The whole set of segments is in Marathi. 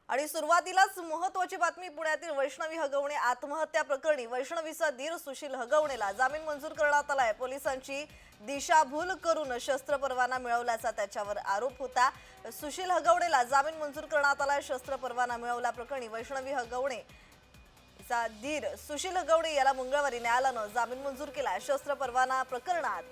आणि सुरुवातीलाच महत्त्वाची बातमी पुण्यातील वैष्णवी हगवणे आत्महत्या प्रकरणी वैष्णवीचा दीर सुशील हगवणेला जामीन मंजूर करण्यात आलाय। पोलिसांची दिशाभूल करून शस्त्र परवाना मिळवल्याचा त्याच्यावर आरोप होता। सुशील हगवणेला जामीन मंजूर करण्यात आलाय। शस्त्र परवाना मिळवल्याप्रकरणी वैष्णवी हगवणे चा दीर सुशील हगवणे याला मंगळवारी न्यायालयानं जामीन मंजूर केला। शस्त्र परवाना प्रकरणात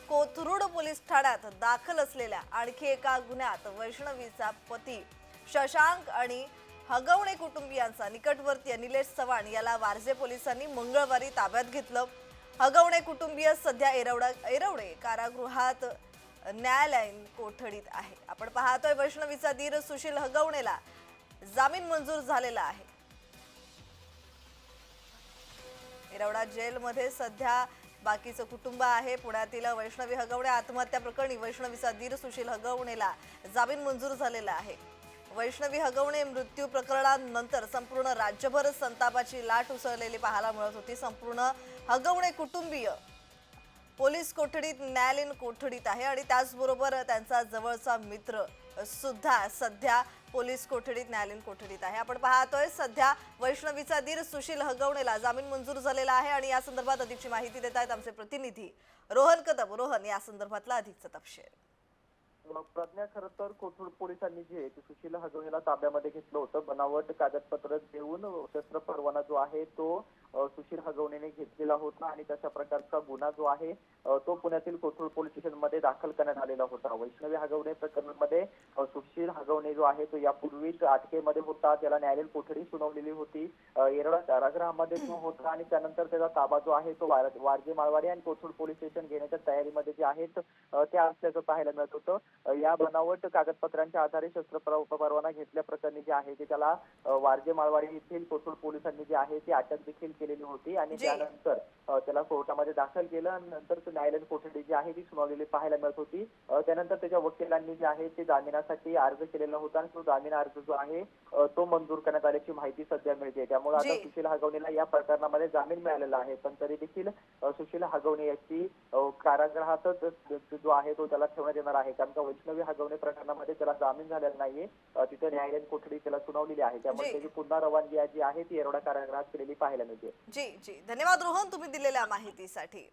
कोथरूड पोलीस ठाण्यात दाखल असलेल्या आणखी एका गुन्ह्यात वैष्णवीचा पती शशांक आणि हगवणे कुटुंबियांचा निकटवर्तीय निलेश चव्हाण याला वारजे पोलिसांनी मंगळवारी ताब्यात घेतलं। हगवणे कुटुंबीय सध्या एरवडे कारागृहात न्यायालयीन कोठडीत आहे। आपण पाहतोय वैष्णवीचा दीर सुशील हगवणेला जामीन मंजूर झालेला आहे। एरवडा जेलमध्ये सध्या बाकीचं कुटुंब आहे। पुण्यातील वैष्णवी हगवणे आत्महत्या प्रकरणी वैष्णवीचा दीर सुशील हगवणेला जामीन मंजूर झालेला आहे। वैष्णवी हगवणे मृत्यू प्रकरणानंतर संपूर्ण राज्यभर संतापाची लाट उसळलेली पाहायला मिळत होती। संपूर्ण हगवणे कुटुंबीय पोलीस कोठडीत न्यायालयीन कोठडीत आहे आणि त्याचबरोबर त्यांचा जवळचा मित्र सुद्धा सध्या पोलीस कोठडीत न्यायालयीन कोठडीत आहे। आपण पाहतोय सध्या वैष्णवीचा दीर सुशील हगवणेला जामीन मंजूर झालेला आहे आणि या संदर्भात अधिकची माहिती देत आहेत आमचे प्रतिनिधी रोहन कदम। रोहन, या संदर्भातला अधिकचा तपशील। प्रज्ञा, खरं तर कोथरूड पोलिसांनी जे आहे ते सुशील हगवणेला ताब्यामध्ये घेतलं होतं। बनावट कागदपत्र देऊन शस्त्र परवाना जो आहे तो सुशील हगवणेने घेतलेला होता आणि तशा प्रकारचा गुन्हा जो आहे तो पुण्यातील कोथरूड पोलीस स्टेशनमध्ये दाखल करण्यात आलेला होता। वैष्णवी हगवणे प्रकरणामध्ये सुशील हगवणे जो आहे तो यापूर्वीच अटकेमध्ये होता। त्याला न्यायालयीन कोठडी सुनावलेली होती एरवडा कारागृहामध्ये तो होता आणि त्यानंतर त्याचा ताबा जो आहे तो वारजे माळवाडी आणि कोथरूड पोलीस स्टेशन घेण्याच्या तयारीमध्ये जे आहेत ते असल्याचं पाहायला मिळत होतं। या बनावट कागदपत्रांच्या आधारे शस्त्र परवाना घेतल्याप्रकरणी जे आहे ते त्याला वारजे माळवाडी येथील कोथरूड पोलिसांनी जे आहे ती अटक देखील केलेली होती आणि त्यानंतर त्याला कोर्टामध्ये दाखल केलं आणि नंतर न्यायालयीन कोठडी जी आहे ती सुनावलेली पाहायला मिळत होती। त्यानंतर त्याच्या वकिलांनी जे आहे ते जामिनासाठी अर्ज केलेला होता आणि तो जामीन अर्ज जो आहे तो मंजूर करण्यात आल्याची माहिती सध्या मिळते। त्यामुळे आता सुशील हगवणेला या प्रकरणामध्ये जामीन मिळालेला आहे, पण तरी देखील सुशील हगवणे याची कारागृहातच जो आहे तो त्याला ठेवण्यात येणार आहे, कारण का वैष्णवी हगवणे प्रकरणामध्ये त्याला जामीन झालेला नाहीये। तिथे न्यायालयीन कोठडी त्याला सुनावलेली आहे, त्यामुळे त्याची पुन्हा रवानगी जी आहे ती एरवडा कारागृहात केलेली पाहायला मिळते। जी, धन्यवाद रोहन, तुम्ही दिलेल्या माहितीसाठी।